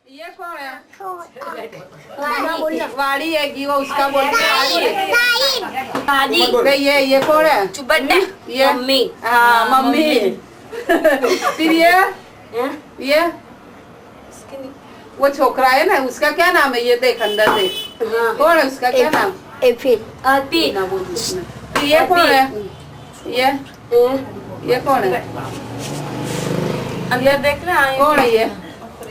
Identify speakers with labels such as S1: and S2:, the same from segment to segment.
S1: ये कौन है?
S2: वाड़ी है कि वो उसका बोलते वाड़ी है। ये कौन है?
S3: चुबड्डा
S2: ये
S3: मम्मी।
S2: हाँ मम्मी। फिर ये वो छोकरा है ना, उसका क्या नाम है? ये देख अंदर देख। कौन है उसका क्या नाम?
S3: अर्पी।
S2: ना बोल उसमें। फिर ये कौन है? ये कौन है?
S3: अंदर देख रहा है
S2: कौन है ये?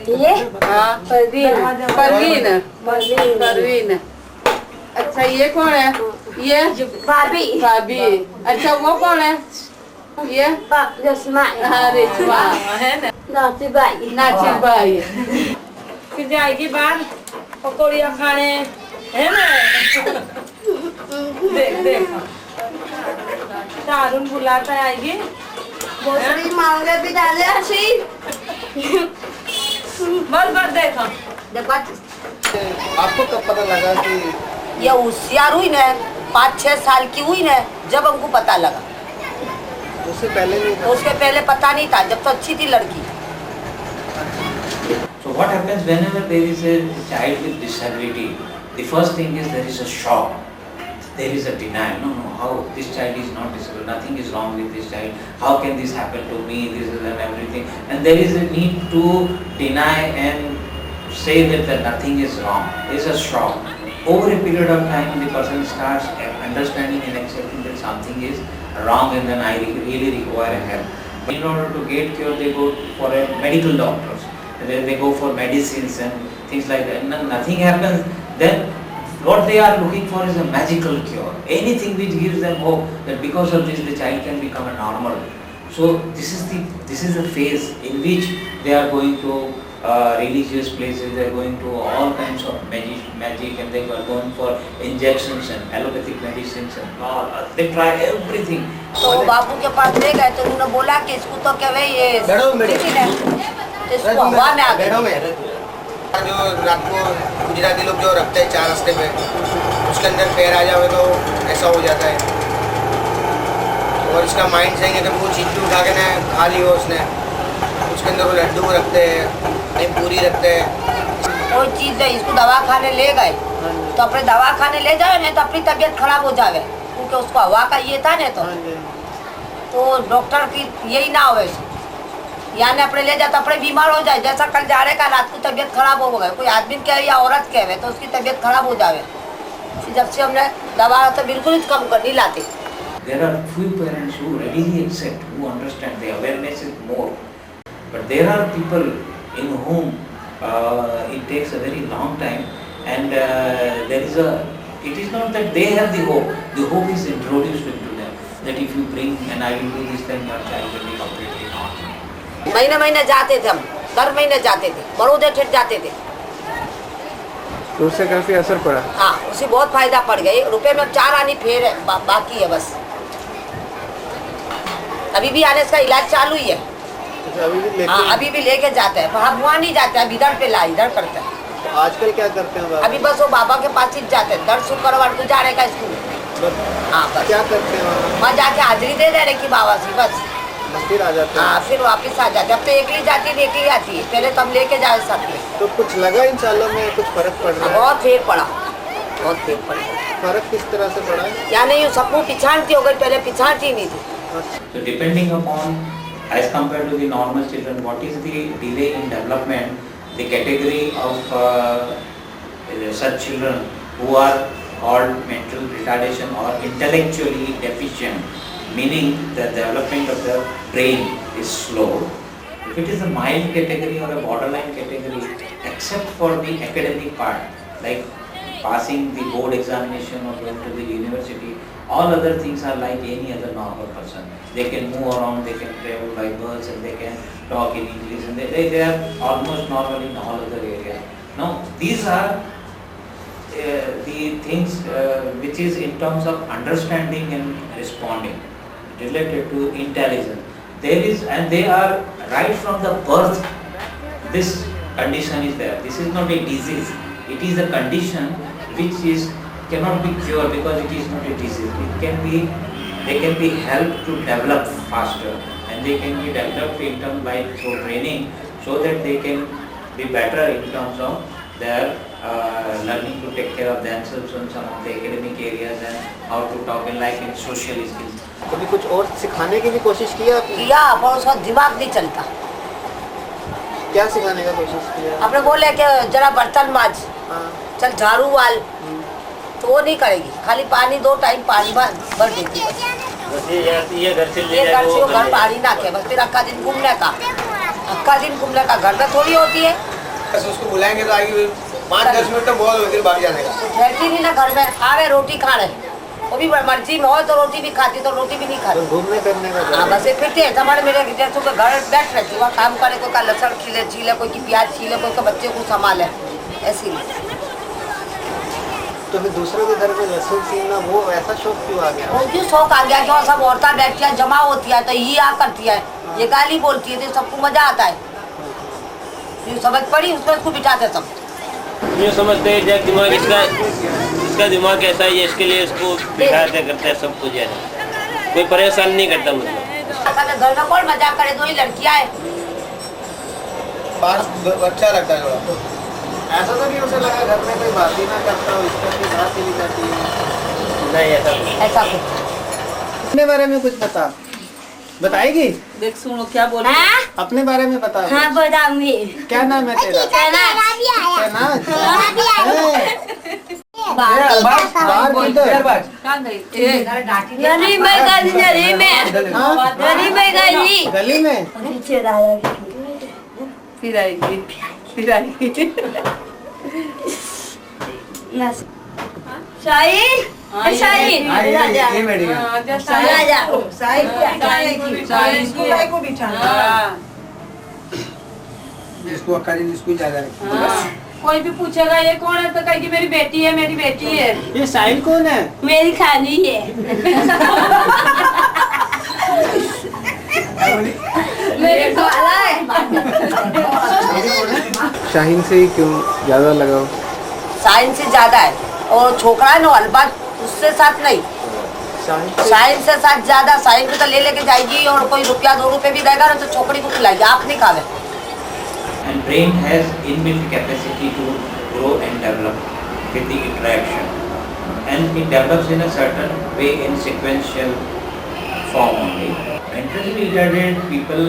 S2: हाँ परवीन। परवीन। अच्छा ये कौन है? ये
S3: भाभी।
S2: भाभी। अच्छा वो कौन है? ये
S3: रस्मा।
S2: हाँ रेशमा है ना।
S3: नाची बाई।
S2: नाची बाई।
S1: फिर जाएगी बाहर पकौड़िया खाने, है ना? देख देख तारुण बुलाता आएगी।
S3: भोसड़ी मांगे भी डाले हसी।
S1: बस बस देखो।
S4: आपको कब पता लगा कि
S5: ये होशियार हुई ना, 5-6 साल की हुई ना, जब हमको पता लगा।
S4: उससे पहले नहीं था?
S5: उसके पहले पता नहीं था, जब तो अच्छी थी लड़की।
S6: So what happens whenever there is a child with disability? The first thing is there is a shock. There is a denial. No, how this child is not disabled? Nothing is wrong with this child. How can this happen to me? This is and everything. And there is a need to deny and say that nothing is wrong. There is a shock. Over a period of time, the person starts understanding and accepting that something is wrong, and then I really require help. In order to get cured, they go for a medical doctors. And then they go for medicines and things like that. And nothing happens. Then what they are looking for is a magical cure. Anything which gives them hope that because of this the child can become a normal. So this is the phase in which they are going to religious places. They are going to all kinds of magic, and they are going for injections and allopathic medicines and all. They try everything.
S5: तो बापू के पास ले गए तो उन्होंने बोला कि इसको तो क्या भाई ये इसको हवा में आ गई।
S4: जो रात को गुजराती लोग जो रखते हैं 4 रास्ते पे, उसके अंदर पैर आ जावे तो ऐसा हो जाता है। और इसका माइंड सही है तो वो चीज़ भी उठा के ना खा ली हो उसने। उसके अंदर वो लड्डू रखते हैं, नहीं पूरी रखते हैं।
S5: कोई चीज़ है, इसको दवा खाने ले गए तो अपने दवा खाने ले जाए नहीं तो अपनी तबीयत खराब हो जावे, क्योंकि उसको हवा का ये था ना। तो डॉक्टर की यही ना हो, यानी अपने ले जाते अपने बीमार हो जाए। जैसा कल जा रहे का रात को तबीयत खराब हो गए, कोई आदमी कहे या औरत कहे तो उसकी तबीयत खराब हो जावे। जब से हमने दवा तो बिल्कुल ही कम कर नहीं लाते।
S6: There are few parents who readily accept, who understand. The awareness is more, but there are people in whom it takes a very long time, and there is a. It is not that they have the hope. The hope is introduced into them. That if you bring and I will do this, then your child will be completely normal.
S5: महीने महीने जाते थे हम, हर महीने जाते थे, बड़ौदे ठेठ जाते थे।
S4: तो उससे काफी असर पड़ा?
S5: हाँ, उसे बहुत फायदा पड़ गया। रुपए में 4 आनी फेर है, बाकी है बस। अभी भी आने इसका इलाज चालू ही है।
S4: अच्छा, अभी भी लेके?
S5: हाँ, अभी भी लेके जाते हैं, हम वहाँ नहीं जाते, अब इधर पे ला इधर करते हैं।
S4: तो आजकल क्या करते हैं बाबा?
S5: अभी बस वो बाबा के पास ही जाते हैं, दर शुक्रवार को जा रहे का स्कूल। हाँ बस
S4: क्या करते हैं
S5: वहाँ जाके हाजिरी दे देने की बाबा से बस।
S4: फिर आ जाते हैं?
S5: हाँ, फिर वापस आ जाते। अब तो एक ही जाती है, एक ही आती है। पहले तो हम लेके जाए साथ में।
S4: तो कुछ लगा इन सालों में कुछ फर्क पड़ रहा है?
S5: बहुत फेर पड़ा, बहुत फेर पड़ा।
S4: फर्क किस तरह से पड़ा है?
S5: या नहीं, यूँ सबको पिछाड़ती हो गई, पहले पिछाड़ती नहीं थी।
S6: So depending upon, as compared to the normal children, what is the delay in development, the category of such children who are called mental retardation or intellectually deficient, meaning the development of the brain is slow. If it is a mild category or a borderline category, except for the academic part, like passing the board examination or going to the university, all other things are like any other normal person. They can move around, they can travel by bus, and they can talk in English, and they are almost normal in all other areas. Now, these are the things which is in terms of understanding and responding, related to intelligence. There is, and they are right from the birth, this condition is there. This is not a disease. It is a condition which is cannot be cured because it is not a disease. It can be, they can be helped to develop faster, and they can be developed in terms by through training, so that they can be better in terms of their learning to take care of themselves in some of the academic areas and how to talk in like in social skills.
S4: कभी कुछ और सिखाने की भी कोशिश की आपने?
S5: किया पर उसका दिमाग नहीं चलता।
S4: क्या सिखाने का कोशिश किया?
S5: आपने बोले कि जरा बर्तन मांज,
S4: हाँ।
S5: चल झाड़ू वाल, तो वो नहीं करेगी। खाली पानी 2 टाइम पानी भर देती है।
S6: ये घर से
S5: ये घर से वो घर पानी ना के बस फिर अक्का दिन घूमने का घर में थोड़ी होती है।
S4: बस उसको बुलाएंगे तो आएगी 5-10 मिनट तो बहुत होगी, बाहर जाने का।
S5: तो ठहरती नहीं ना घर में, आवे रोटी खाने, वो भी मर्जी में हो तो रोटी भी खाती, तो रोटी भी नहीं खाती।
S4: तो घूमने फिरने का
S5: हाँ बस ये फिरते हैं हमारे मेरे जैसे घर बैठ रहती है, वहाँ काम करे, कोई का लहसुन छीले, कोई की प्याज छीले, कोई का बच्चे को संभाले, ऐसी नहीं।
S4: तो फिर दूसरों के घर में लहसुन सीलना वो ऐसा शौक क्यों आ गया?
S5: वो क्यों शौक आ गया, क्यों सब औरतें बैठती है, जमा होती है तो ये आ करती है, ये गाली बोलती है, तो सबको मजा आता है। ये समझ पड़ी उसमें उसको बिठाते सब।
S7: ये समझते हैं जब दिमाग इसका दिमाग कैसा है, इसके लिए इसको बिठाते करते हैं सब कुछ है, कोई परेशान नहीं करता मतलब।
S5: घर में कौन मजाक करे, 2 ही लड़कियां है।
S4: पास अच्छा लगता है थोड़ा। ऐसा तो नहीं उसे लगा घर में कोई बात ही ना करता हो, इसका भी बात ही नहीं करती है?
S7: नहीं
S5: ऐसा कुछ
S4: अपने बारे में कुछ बताएगी?
S2: देख सुनो क्या बोल
S3: हाँ?
S4: अपने बारे में बता।
S3: हाँ बताऊंगी।
S4: क्या नाम है तेरा? क्या नाम? बाहर किधर?
S2: कहाँ गई?
S3: गली में गली
S4: गली में।
S2: फिर आएगी।
S3: शाहीन शाहीन
S4: ये बैठी है। इसको अक्का जी स्कूल जा रहा है।
S1: कोई भी पूछेगा ये कौन है तो कहेगी मेरी बेटी है, मेरी बेटी है।
S4: ये साहिल कौन है?
S3: मेरी खानी है। मेरी खाला है।
S4: शाहीन से क्यों ज्यादा लगाओ?
S5: साइंस से ज्यादा है, और छोकरा है ना अलबत उससे साथ नहीं, साइंस से साथ ज्यादा। साइंस में तो ले लेके जाएगी और कोई रुपया 2 रुपए भी देगा ना तो छोकरी को खिलाएगी, आप नहीं खावे।
S6: And brain has inbuilt capacity to grow and develop with the interaction, and it develops in a certain way in sequential form only. Mentally retarded people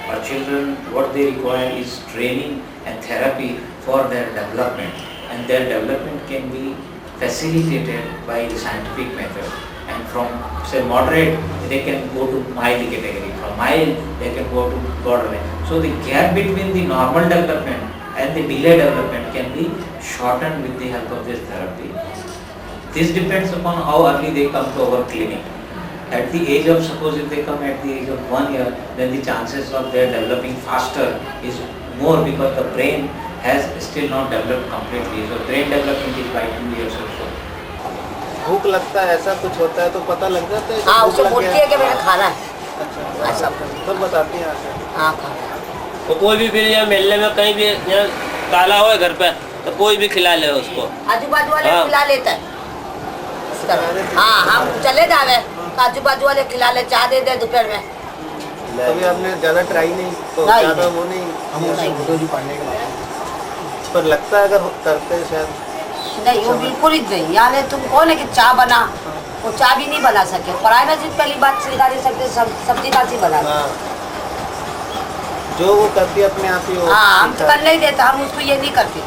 S6: or children, what they require is training and therapy for their development, and their development can be facilitated by the scientific method. And from say moderate, they can go to mild category. From mild, they can go to borderline. So the gap between the normal development and the delayed development can be shortened with the help of this therapy. This depends upon how early they come to our clinic. At the age of, suppose if they come at the age of 1 year, then the chances of their developing faster is more because the brain has still not developed completely. So brain development is by 2 years or so.
S4: भूख लगता है ऐसा कुछ होता है तो पता लग जाता है?
S5: हाँ उसे बोलती है कि मैंने खाना है।
S4: अच्छा
S5: ऐसा
S4: सब बताती हैं आके।
S5: हाँ खाना।
S7: तो कोई भी फिर यहाँ मेले में कहीं भी यहाँ काला हो घर पे तो कोई भी खिला ले उसको।
S5: आजू बाजू वाले
S7: हाँ।
S5: खिला लेते हैं। हाँ हम चले जावे आजू बाजू वाले खिला ले, चाय दे दे दोपहर में।
S4: अभी आपने ज्यादा ट्राई नहीं तो
S5: नहीं।
S4: ज्यादा वो नहीं पर लगता है अगर करते शायद।
S5: नहीं वो बिल्कुल ही नहीं, यानी तुम कौन है कि चाय बना, वो चाय भी नहीं बना सके। पढ़ाई में जिस पहली बात सिखा नहीं सकते, सब्जी काची बना।
S4: हाँ। जो वो करती है अपने आप ही वो।
S5: हाँ हम तो कर नहीं देते, हम उसको ये नहीं करते।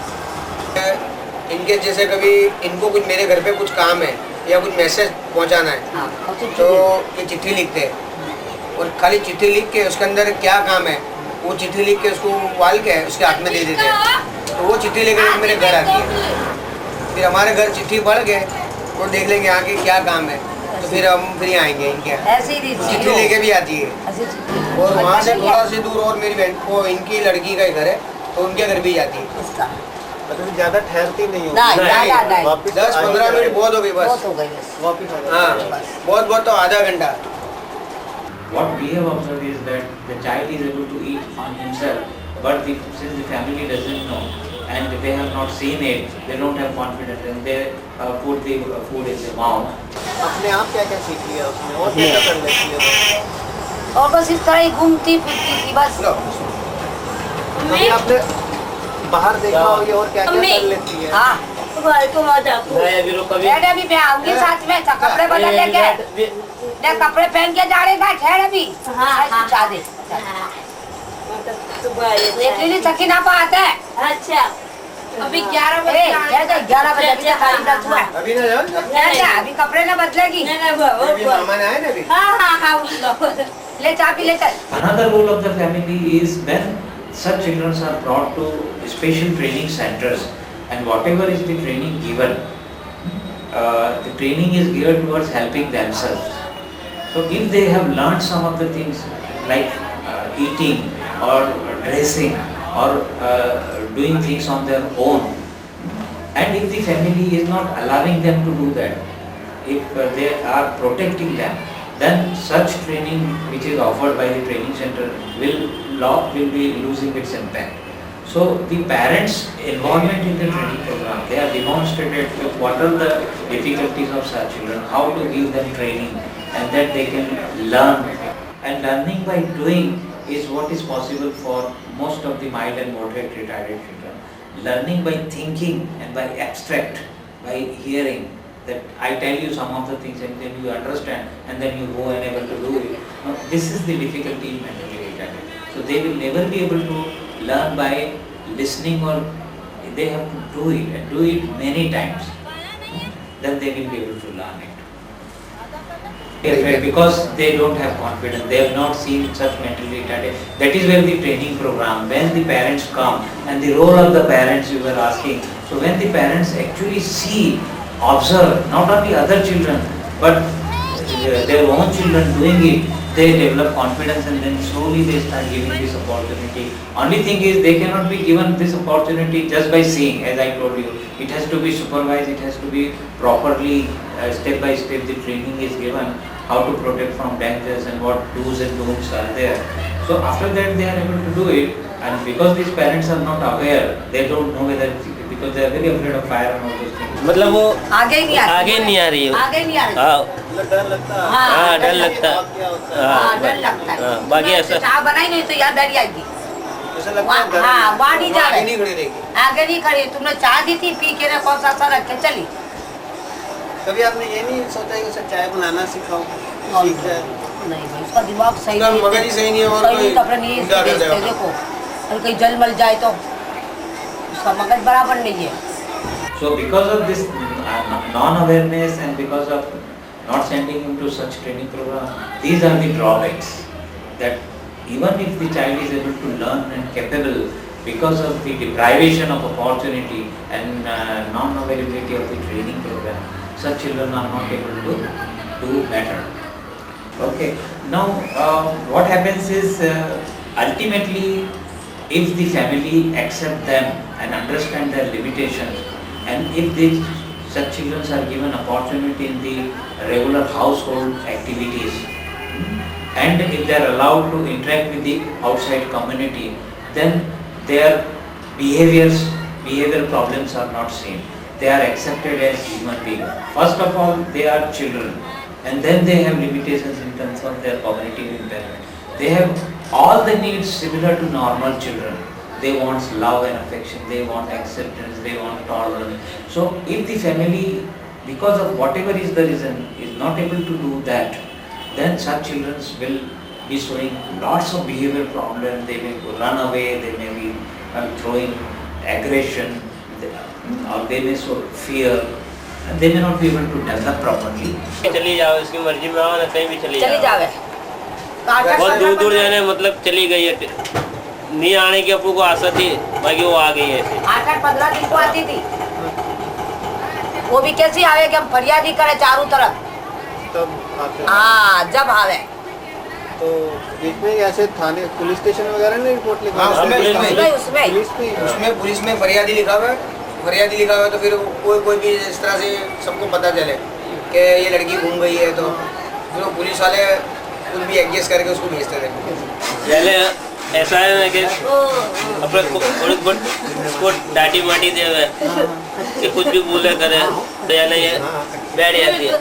S4: इनके जैसे कभी इनको कुछ मेरे घर पे कुछ काम है या कुछ मैसेज पहुंचाना है
S5: हाँ
S4: तो ये चिट्ठी लिखते हैं, और खाली चिट्ठी लिख के उसके अंदर क्या काम है वो चिट्ठी लिख के उसको वाल के उसके हाथ में दे देते हैं, तो वो चिट्ठी लेकर मेरे घर आती है। फिर हमारे घर चिट्ठी पढ़ के वो देख लेंगे यहाँ के क्या काम है, तो फिर हम फिर आएंगे इनके यहाँ।
S5: ऐसे ही
S4: चिट्ठी लेके भी आती है। और वहाँ से थोड़ा सी दूर और मेरी बहन को इनकी लड़की का घर है तो उनके घर भी जाती है। मतलब ज्यादा ठहरती नहीं हो। 10-15 मिनट बहुत हो गई बस।
S5: बहुत हो गई बस।
S4: वापिस हाँ बहुत तो आधा घंटा।
S6: What we have observed is that the child is able to eat on himself, but since the family doesn't know and they have not seen it, they don't have confidence and they put the food in the mouth.
S4: अपने आप क्या क्या सीख लिया उसने और क्या क्या कर लेती है?
S5: और बस इस तरह ही घूमती फिरती थी बस।
S4: कभी आपने
S8: बाहर देखा होगी और क्या क्या
S3: अम्मी।
S8: कर लेती है?
S5: हाँ
S3: भाई को मत आपको
S7: नहीं अभी रुक अभी
S5: ठहर अभी मैं आऊंगी साथ में कपड़े बदल लेके ले कपड़े पहन के जा रहेगा ठहर अभी
S3: हाँ।
S5: जा दे
S3: सुबह
S5: देख लीजिए सकीना पा आता है
S3: अच्छा
S1: अभी 11
S5: अरे
S1: बजे
S5: 11 बजे अभी तक खाली रख हुआ है
S4: अभी ना जाओ
S5: ठहर जा, अभी कपड़े ना बदलेगी
S4: अभी मेहमान आए ना अभी
S3: हाँ
S5: ले चाय पी ले चल
S6: Another role of the family is when such children are brought to special training centers, and whatever is the training given, the training is geared towards helping themselves. So if they have learned some of the things like eating or dressing or doing things on their own, and if the family is not allowing them to do that, if they are protecting them, then such training which is offered by the training center will be losing its impact. So the parents' involvement in the training program, they are demonstrated what are the difficulties of such children, how to give them training, and that they can learn. And learning by doing is what is possible for most of the mild and moderate retarded children. Learning by thinking and by abstract, by hearing, that I tell you some of the things and then you understand and then you go and able to do it. Now, this is the difficulty in mentally retarded. So they will never be able to learn by listening, or they have to do it and do it many times. Then they will be able to learn it. Because they don't have confidence, they have not seen such mentally retarded. That is where the training program, when the parents come, and the role of the parents you were asking. So when the parents actually see, observe not only other children but their own children doing it, they develop confidence and then slowly they start giving this opportunity. Only thing is they cannot be given this opportunity just by seeing, as I told you. It has to be supervised, it has to be properly step by step the training is given, how to protect from dangers and what do's and don'ts are there. So after that they are able to do it, and because these parents are not aware, they don't know whether, because they are very afraid of fire and all those things.
S7: मतलब वो
S5: आगे नहीं आ
S7: आगे नहीं आ रही है
S5: आगे नहीं आ रही
S7: हाँ
S8: मतलब डर लगता है।
S7: हाँ डर लगता है
S8: क्या होता है?
S7: हाँ
S5: डर लगता है
S7: हाँ, बाकी ऐसा
S5: चाय बनाई नहीं तो यार डर जाएगी
S8: ऐसा लगता है डर
S5: हाँ वहाँ नहीं जा
S4: आगे
S5: रहे
S4: नहीं खड़ी रहेगी।
S5: आगे नहीं खड़ी तुमने चाय दी थी पी के ना कौन सा रख के चली
S8: कभी आपने ये नहीं सोचा कि उसे चाय बनाना सिखाओ, सीख जाए?
S5: नहीं भाई उसका दिमाग सही
S4: उसका
S5: नहीं
S4: मगज ही सही नहीं है और
S5: सही
S4: कोई
S5: नहीं कपड़े नहीं
S4: उल्टा कर
S5: बेचते
S4: देगा।
S5: देखो और कहीं जल मल जाए तो उसका मगज बराबर नहीं है
S6: So because of this non-awareness and because of not sending him to such training program, these are the drawbacks. That even if the child is able to learn and capable, because of the deprivation of opportunity and non-availability of the training program, such children are not able to do better. Okay. Now what happens is ultimately, if the family accept them and understand their limitations, and if these such children are given opportunity in the regular household activities, and if they are allowed to interact with the outside community, then their behavioral problems are not seen. They are accepted as human beings. First of all, they are children, and then they have limitations in terms of their cognitive impairment. They have all the needs similar to normal children. They want love and affection, they want acceptance, they want tolerance. So if the family, because of whatever is the reason, is not able to do that, then such children will be showing lots of behavioral problems. They may run away, they may be throwing aggression, or they may show fear, and they may not be able to develop properly.
S7: चली जाओ इसकी मर्जी में आओ ना कहीं भी चली
S5: चली
S7: जाओ
S5: जावे
S7: बहुत दूर दूर जाने मतलब चली गई है नहीं आने की अपू को आशा थी बाकी वो आ गई है ऐसे
S5: 8-15 दिन को आती थी वो भी कैसी आवे कि हम फरियाद ही करे चारों तरफ
S8: तब आते हैं।
S5: हाँ जब आवे
S8: तो बीच में ऐसे थाने पुलिस स्टेशन वगैरह ने रिपोर्ट लिखा
S4: हाँ,
S8: है?
S4: उसमें-
S5: उसमें
S8: पुलिस में
S4: उसमें पुलिस में फरियादी लिखा हुआ है, फरियादी लिखा हुआ है तो फिर कोई भी इस तरह से सबको पता चले कि ये लड़की घूम गई है तो फिर वो पुलिस वाले कुछ भी एडजस्ट करके उसको भेजते थे।
S7: पहले ऐसा है ना कि अपने को डांटी माटी दे हुए कि कुछ भी बोले करे तो या नहीं है बैठ जाती है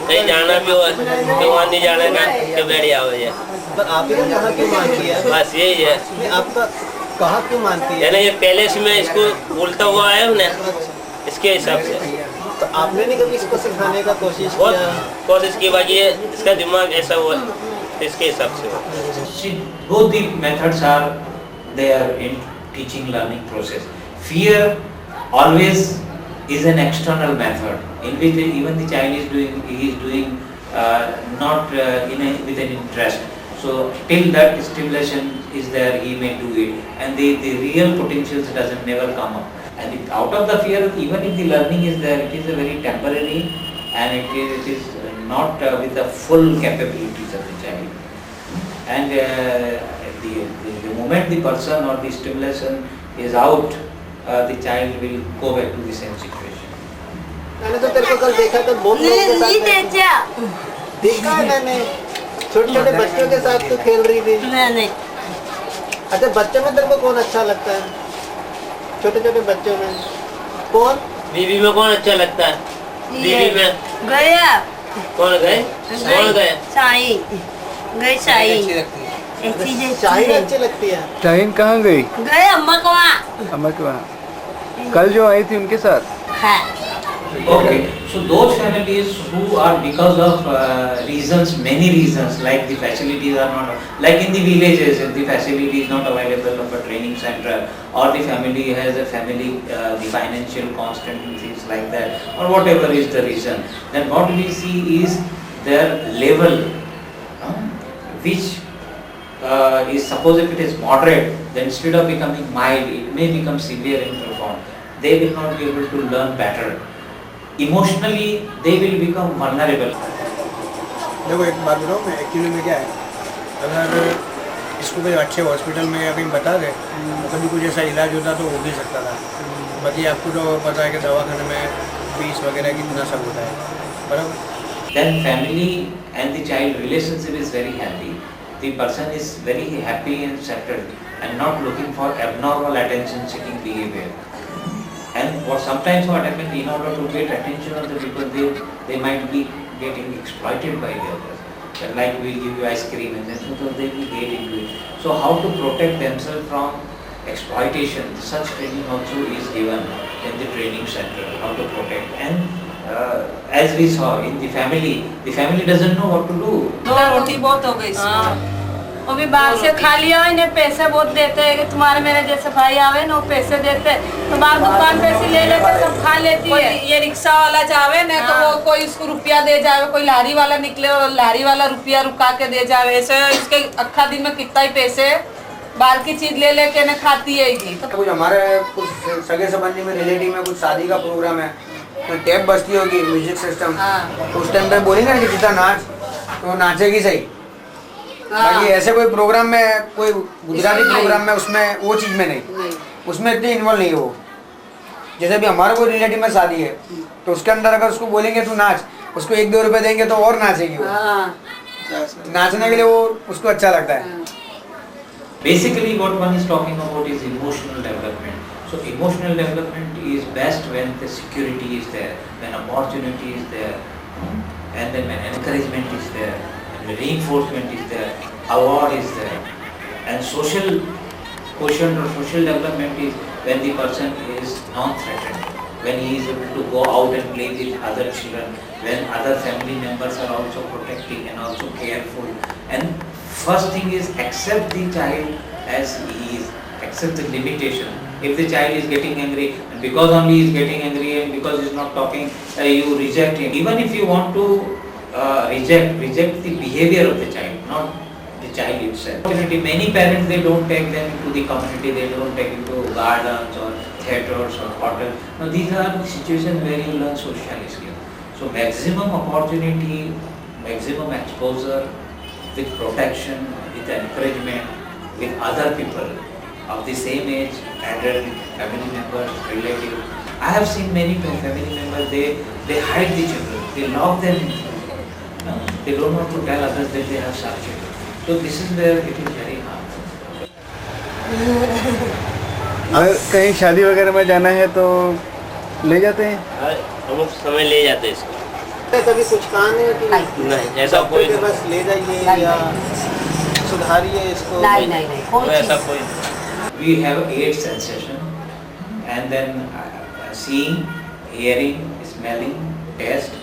S7: कहीं जाना भी हो तो वहाँ नहीं जाने का कि बैठ जाओ ये
S8: पर आप ही ने कहा कि मान लिया
S7: बस यही है
S8: नहीं, आपका कहा क्यों मानती है?
S7: यानी ये पहले से मैं इसको बोलता हुआ आया हूँ ना, इसके हिसाब से
S8: तो आपने नहीं कभी इसको सिखाने का कोशिश
S7: बहुत
S8: किया?
S7: कोशिश की, बाकी ये इसका दिमाग ऐसा हुआ तो इसके हिसाब से हुआ।
S6: See, both the methods are there in teaching learning process. Fear always is an external method in which even the child is doing not with an interest. So till that stimulation is there, he may do it, and the real potentials doesn't never come up. And out of the fear, even if the learning is there, it is a very temporary, and it is not with the full capabilities of the child. And the moment the person or the stimulation is out, the child will go back to the same situation.
S8: मैंने तो तेरे को कल देखा था बहुत लोगों के साथ में। देखा है मैंने, छोटे छोटे बच्चों के साथ तू खेल रही थी।
S3: नहीं
S8: अच्छा, बच्चों में तेरे को कौन अच्छा लगता है? छोटे छोटे बच्चों में कौन?
S7: बीवी में कौन अच्छा लगता है? बीवी में
S3: गया
S7: कौन गए? कौन गए?
S3: साई गई साई
S4: अच्छी लगती है।
S3: ऐसी
S8: शाहीन अच्छी लगती है।
S9: शाहीन कहाँ गई?
S3: गए अम्मा को वहाँ
S9: अम्मा के वहाँ। कल जो आई थी उनके साथ?
S3: है।
S6: Okay, so those families who are because of reasons, many reasons, like the facilities are not, like in the villages, if the facility is not available of a training center, or the family has a family, the financial constraint and things like that, or whatever is the reason, then what we see is their level, which is, suppose if it is moderate, then instead of becoming mild, it may become severe and profound. They will not be able to learn better. Emotionally, they will become vulnerable.
S8: देखो एक बात बताओ, मैं actually में क्या है, अगर इसको कोई अच्छे हॉस्पिटल में या कहीं बता दे तो कभी कुछ ऐसा इलाज होता तो हो भी सकता था। बाकी आपको तो पता है कि दवाखाने में फीस वगैरह कितना सब होता है, बराबर?
S6: Then family and the child relationship is very healthy. The person is very happy and settled and not looking for abnormal attention-seeking behavior. And sometimes what happens, in order to get attention of the people, they might be getting exploited by the others. Like we give you ice cream and then so they will get into it. So how to protect themselves from exploitation? Such training also is given in the training center, how to protect. And as we saw in the family doesn't know what to do.
S2: रोटी बहुत हो गई।
S1: वो भी बाहर से खा लिया, इन्हें पैसे बहुत देते हैं कि तुम्हारे मेरे जैसे भाई आवे ना, वो पैसे देते तो बाहर दुकान पे से ले लेते, सब खा लेती है।
S2: ये रिक्शा वाला जावे ना तो वो कोई उसको रुपया दे जावे, कोई लारी वाला निकले और लारी वाला रुपया रुका के दे जावे, ऐसे इसके अक्खा दिन में कितना ही पैसे बाहर की चीज ले लेके ना खाती है।
S4: कुछ हमारे कुछ सगे संबंधी में रिलेटिव में कुछ शादी का प्रोग्राम है तो टेप बजती होगी म्यूजिक सिस्टम, तो उस टाइम पे बोलेंगे ना कि जितना नाच तो नाचेगी सही। बाकी ऐसे कोई प्रोग्राम में, कोई गुजराती प्रोग्राम में, उसमें वो चीज़ में नहीं, उसमें इतनी इन्वॉल्व नहीं हो। जैसे भी हमारा कोई रिलेटिव में शादी है तो उसके अंदर अगर उसको बोलेंगे तू नाच, उसको 1-2 रुपए देंगे तो और नाचेगी वो। नाचने के लिए वो उसको अच्छा लगता है।
S6: Basically what one is talking about is emotional development. So emotional development is best when the security is there, when opportunity is there, and then when encouragement is there, and reinforcement is there, award is there. And social quotient or social development is when the person is non-threatened, when he is able to go out and play with other children, when other family members are also protecting and also careful. And first thing is accept the child as he is, accept the limitation. If the child is getting angry, and because only he is getting angry and because he is not talking, you reject him. Even if you want to reject the behavior of the child, not the child itself. Many parents, they don't take them into the community, they don't take into gardens or theatres or hotels. Now these are situations where you learn social skills. So maximum opportunity, maximum exposure with protection, with encouragement, with other people of the same age, elder family members, relatives. I have seen many family members, they hide the children, they lock them in. They don't want to tell others that they have such children. So this is where it is very hard.
S9: अगर कहीं शादी वगैरह में जाना है तो ले जाते हैं?
S7: हम समय ले जाते हैं इसको।
S8: कभी कुछ कहा नहीं कि
S7: नहीं, ऐसा कोई
S8: डॉक्टर के बस ले जाइए या सुधारिए इसको?
S5: नहीं
S7: ऐसा कोई
S6: we have 8 sensation, and then seeing, hearing, smelling, taste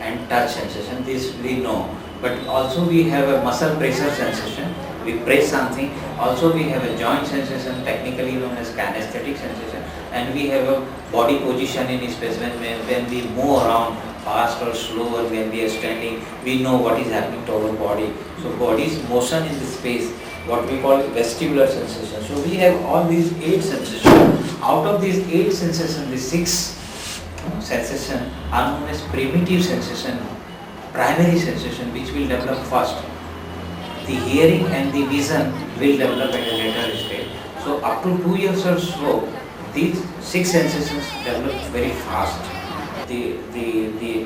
S6: and touch sensation. This we know, but also we have a muscle pressure sensation. We press something. Also we have a joint sensation, technically known as kinesthetic sensation, and we have a body position in specimen when we move around fast or slow, or when we are standing, we know what is happening to our body. So body's motion in the space, what we call vestibular sensation. So we have all these 8 sensations. Out of these 8 sensations, the 6 sensations are known as primitive sensation, primary sensation, which will develop first. The hearing and the vision will develop at a later stage. So up to 2 years or so, these 6 sensations develop very fast. The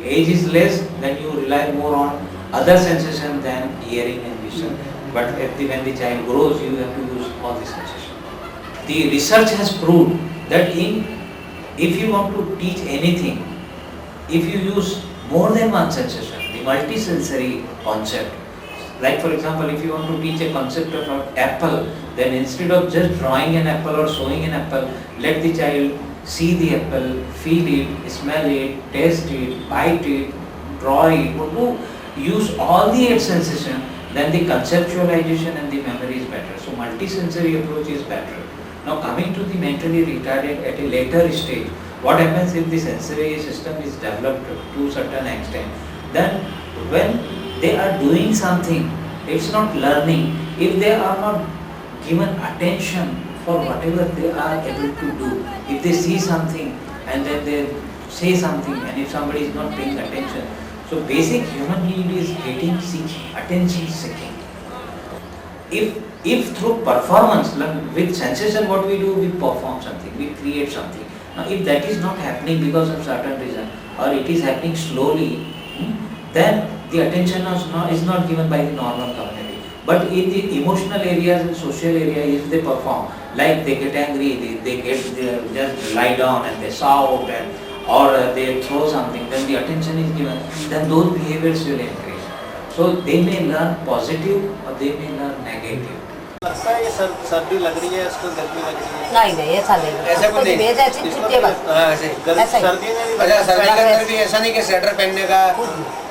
S6: age is less, then you rely more on other sensations than hearing and vision. But when the child grows, you have to use all the sensations. The research has proved that if you want to teach anything, if you use more than one sensation, the multisensory concept, like for example, if you want to teach a concept of an apple, then instead of just drawing an apple or showing an apple, let the child see the apple, feel it, smell it, taste it, bite it, draw it. Use all the 8 sensations, then the conceptualization and the memory is better. So multisensory approach is better. Now coming to the mentally retarded at a later stage, what happens if the sensory system is developed to a certain extent? Then when they are doing something, it's not learning. If they are not given attention for whatever they are able to do, if they see something and then they say something, and if somebody is not paying attention, so basic human need is getting seeking, attention seeking. If through performance, with sensation what we do, we perform something, we create something. Now if that is not happening because of certain reason, or it is happening slowly, then the attention is not given by the normal community. But in the emotional areas and social areas, if they perform, like they get angry, they just lie down and they shout, or they throw something, then the attention is given, then those behaviors will increase. So they may learn positive or they may learn negative.
S9: लगता है ये सर्दी लग रही है, इसको गर्मी लग रही है?
S5: नहीं ऐसा नहीं,
S4: ऐसा कुछ नहीं।
S5: भेद ऐसी छुट्टी है बस।
S4: हाँ ऐसे
S5: ऐसा ही।
S9: सर्दी में भी
S4: अच्छा, सर्दी के अंदर भी ऐसा नहीं कि स्वेटर पहनने का,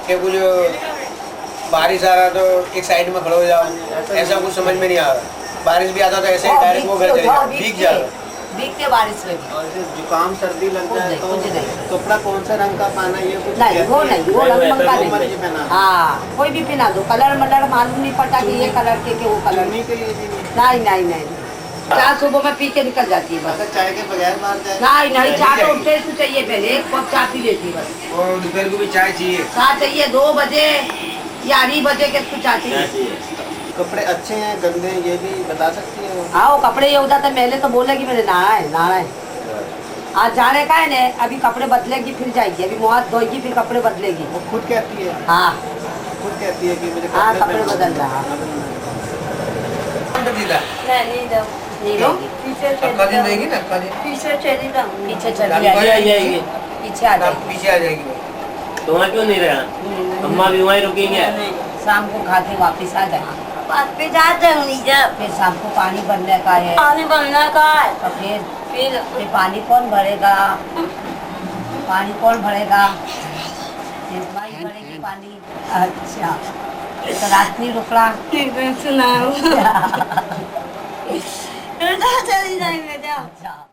S4: कि कुछ बारिश आ रहा तो एक साइड में खड़े हो जाओ, ऐसा कुछ समझ में नहीं आ रहा। बारिश भी आता तो ऐसे ही डायरेक्ट वो घर चले जाओ, भीग जाओ।
S5: भीगते बारिश में भी।
S9: और जैसे जुकाम सर्दी लग जाए तो कपड़ा कौन सा रंग का पहना, ये कुछ
S5: नहीं वो रंग मंगा
S9: मर्जी
S5: नहीं।
S9: पहना?
S5: हाँ कोई भी पहना दो, कलर मलर मालूम नहीं पड़ता कि ये कलर के वो कलर।
S9: चुन्नी के लिए भी
S5: नहीं चाय सुबह में पी के निकल जाती है बस।
S9: अगर चाय के बगैर बाहर जाए?
S5: नहीं चाय तो उठते ही चाहिए, पहले एक कप चाय पी लेती बस।
S4: और दोपहर को भी चाय चाहिए?
S5: चाय चाहिए 2 बजे या 2 बजे के इसको चाय चाहिए।
S9: कपड़े अच्छे हैं गंदे हैं, ये भी बता सकती है?
S5: हाँ वो कपड़े ये हो जाता है, पहले तो बोलेगी मेरे नहाना है आज जाने का है ना, अभी कपड़े बदलेगी फिर जाएगी, अभी मुँह हाथ धोएगी फिर कपड़े बदलेगी।
S9: वो खुद कहती है?
S5: हाँ
S9: खुद कहती है कि मुझे
S5: हाँ कपड़े बदल रहा है।
S1: नहीं दो पीछे
S4: अक्का दिन रहेगी ना, अक्का दिन
S1: पीछे चली जाऊँ,
S5: पीछे चली
S7: आ जाएगी।
S5: पीछे आ जाएगी।
S4: पीछे आ जाएगी।
S7: तो वहाँ क्यों नहीं रहा? अम्मा भी वहीं रुकेंगे?
S5: शाम को खा के वापिस आ जाएगी।
S1: वापस आ जाऊंगी जब
S5: फिर शाम को पानी भरने का है,
S1: पानी भरने का है,
S5: तो फिर
S1: फिर
S5: पानी कौन भरेगा? पानी कौन भरेगा? फिर भाई भरेगी पानी। अच्छा तो रात नहीं रुकला?
S1: सुनाओ चली जाएंगे।
S5: अच्छा